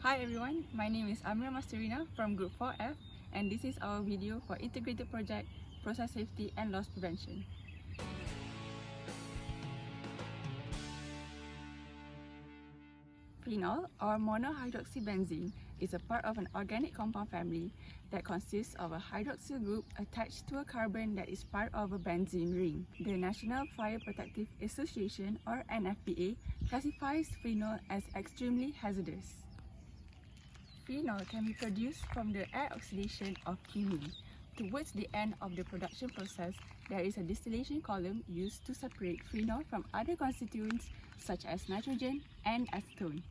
Hi everyone, my name is Amira Masterina from Group 4F and this is our video for Integrated Project, Process Safety and Loss Prevention. Phenol or monohydroxybenzene is a part of an organic compound family that consists of a hydroxyl group attached to a carbon that is part of a benzene ring. The National Fire Protective Association or NFPA classifies phenol as extremely hazardous. Phenol can be produced from the air oxidation of cumene. Towards the end of the production process, there is a distillation column used to separate phenol from other constituents such as nitrogen and acetone.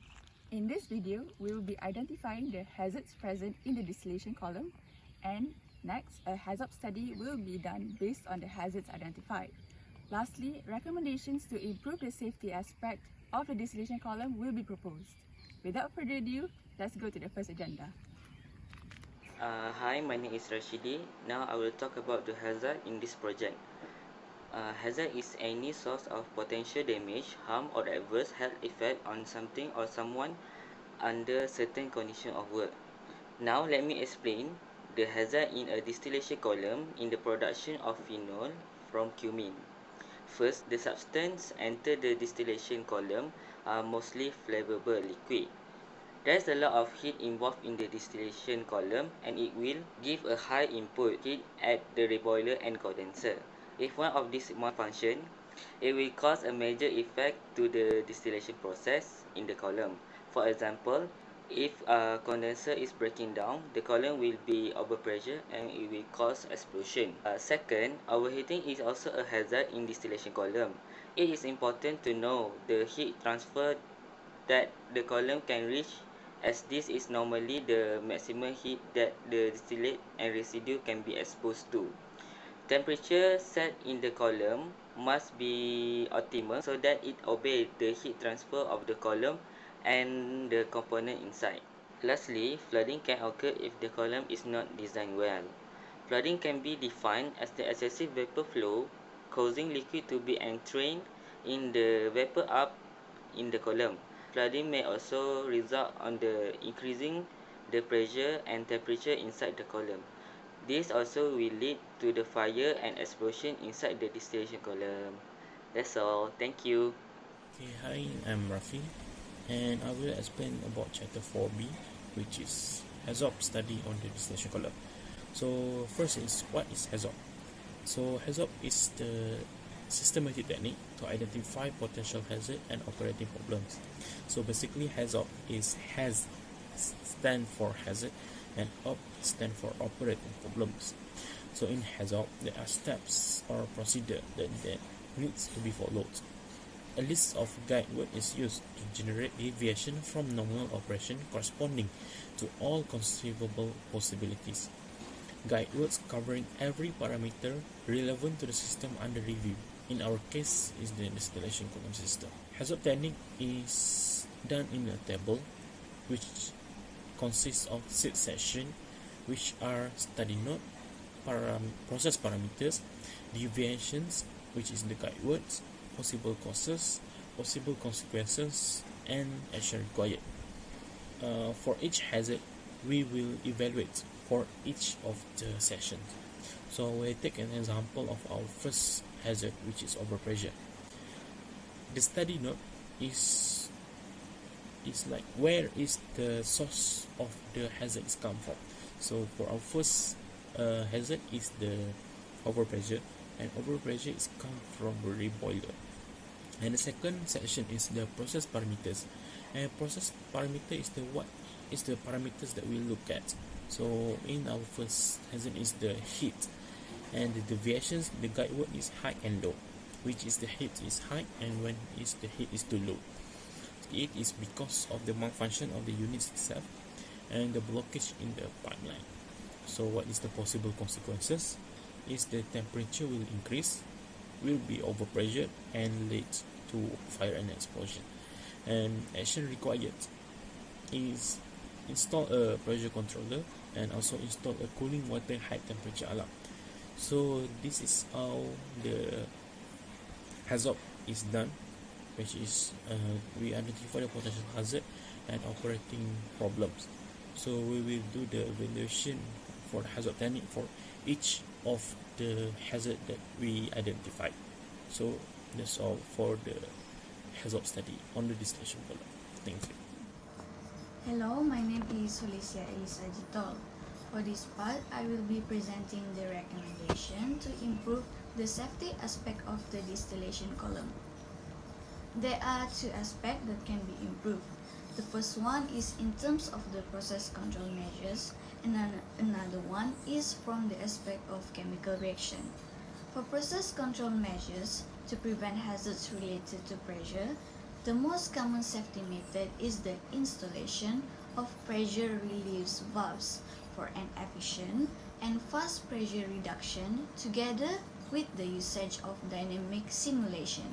In this video, we will be identifying the hazards present in the distillation column, and next, a hazard study will be done based on the hazards identified. Lastly, recommendations to improve the safety aspect of the distillation column will be proposed. Without further ado, let's go to the first agenda. Hi, my name is Rashidi. Now I will talk about the hazard in this project. Hazard is any source of potential damage, harm or adverse health effect on something or someone under certain condition of work. Now let me explain the hazard in a distillation column in the production of phenol from cumene. First, the substance enter the distillation column are mostly flammable liquid. There's a lot of heat involved in the distillation column and it will give a high input heat at the reboiler and condenser. If one of these malfunction, it will cause a major effect to the distillation process in the column. For example, if a condenser is breaking down, the column will be overpressure and it will cause explosion. Second, overheating is also a hazard in distillation column. It is important to know the heat transfer that the column can reach, as this is normally the maximum heat that the distillate and residue can be exposed to. Temperature set in the column must be optimal so that it obeys the heat transfer of the column and the component inside. Lastly, flooding can occur if the column is not designed well. Flooding can be defined as the excessive vapor flow causing liquid to be entrained in the vapor up in the column. Flooding may also result on the increasing the pressure and temperature inside the column. This also will lead to the fire and explosion inside the distillation column. That's all. Thank you. Okay, hi, I'm Rafi, and I will explain about chapter 4b, which is hazard study on the distillation column. So first is, what is hazard? So hazard is the systematic technique to identify potential hazard and operating problems. So basically, hazard is has stand for hazard and op stand for operating problems. So in hazard, there are steps or procedure that needs to be followed. A list of guide words is used to generate deviation from normal operation corresponding to all conceivable possibilities. Guide words covering every parameter relevant to the system under review. In our case, is the distillation column system. Hazard technique is done in a table which consists of 6 sections, which are study note, process parameters, deviations, which is the guide words, possible causes, possible consequences, and action required. For each hazard, we will evaluate for each of the sessions. So we take an example of our first hazard, which is overpressure. The study note is like where is the source of the hazards come from. So for our first hazard is the overpressure, and overpressure is come from the reboiler. And the second section is the process parameters, and process parameter is the parameters that we look at. So in our first hazard is the heat, and the deviations, the guide word is high and low, which is the heat is high and when is the heat is too low. It is because of the malfunction of the unit itself and the blockage in the pipeline. So what is the possible consequences? Is the temperature will increase, will be overpressure and lead to fire and explosion. And action required is install a pressure controller and also install a cooling water high temperature alarm. So this is how the hazard is done which is we identify the potential hazard and operating problems. So we will do the evaluation for the hazard technique for each of the hazard that we identified. So that's all for the hazard study on the distillation column. Thank you. Hello, my name is Elisa. For this part, I will be presenting the recommendation to improve the safety aspect of the distillation column. There are two aspects that can be improved. The first one is in terms of the process control measures, and another one is from the aspect of chemical reaction. For process control measures, to prevent hazards related to pressure, the most common safety method is the installation of pressure relief valves for an efficient and fast pressure reduction together with the usage of dynamic simulation.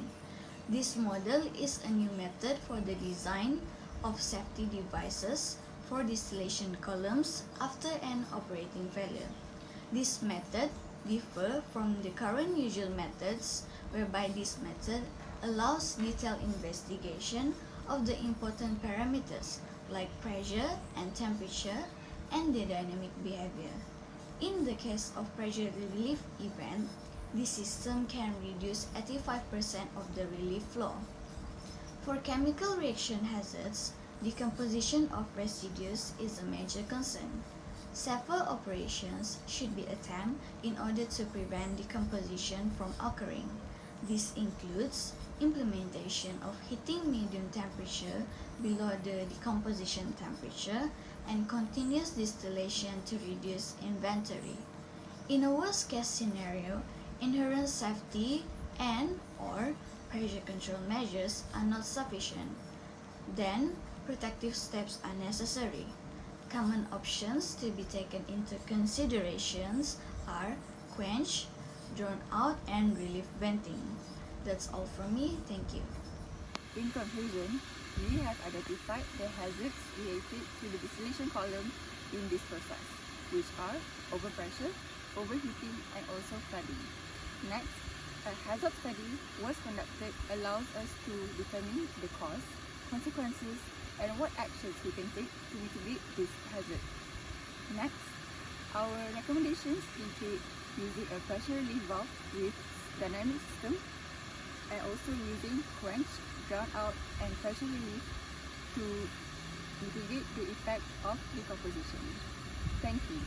This model is a new method for the design of safety devices for distillation columns after an operating failure. This method differs from the current usual methods, whereby this method allows detailed investigation of the important parameters like pressure and temperature and the dynamic behavior. In the case of pressure relief event, this system can reduce 85% of the relief flow. For chemical reaction hazards, decomposition of residues is a major concern. Several operations should be attempted in order to prevent decomposition from occurring. This includes implementation of heating medium temperature below the decomposition temperature and continuous distillation to reduce inventory. In a worst-case scenario, inherent safety and/or pressure control measures are not sufficient. Then, protective steps are necessary. Common options to be taken into considerations are quench, drawn out, and relief venting. That's all from me. Thank you. In conclusion, we have identified the hazards related to the distillation column in this process, which are overpressure, overheating, and also flooding. Next, a hazard study was conducted allows us to determine the cause, consequences, and what actions we can take to mitigate this hazard. Next, our recommendations include using a pressure relief valve with dynamic system and also using quench, drown out, and pressure relief to mitigate the effect of decomposition. Thank you.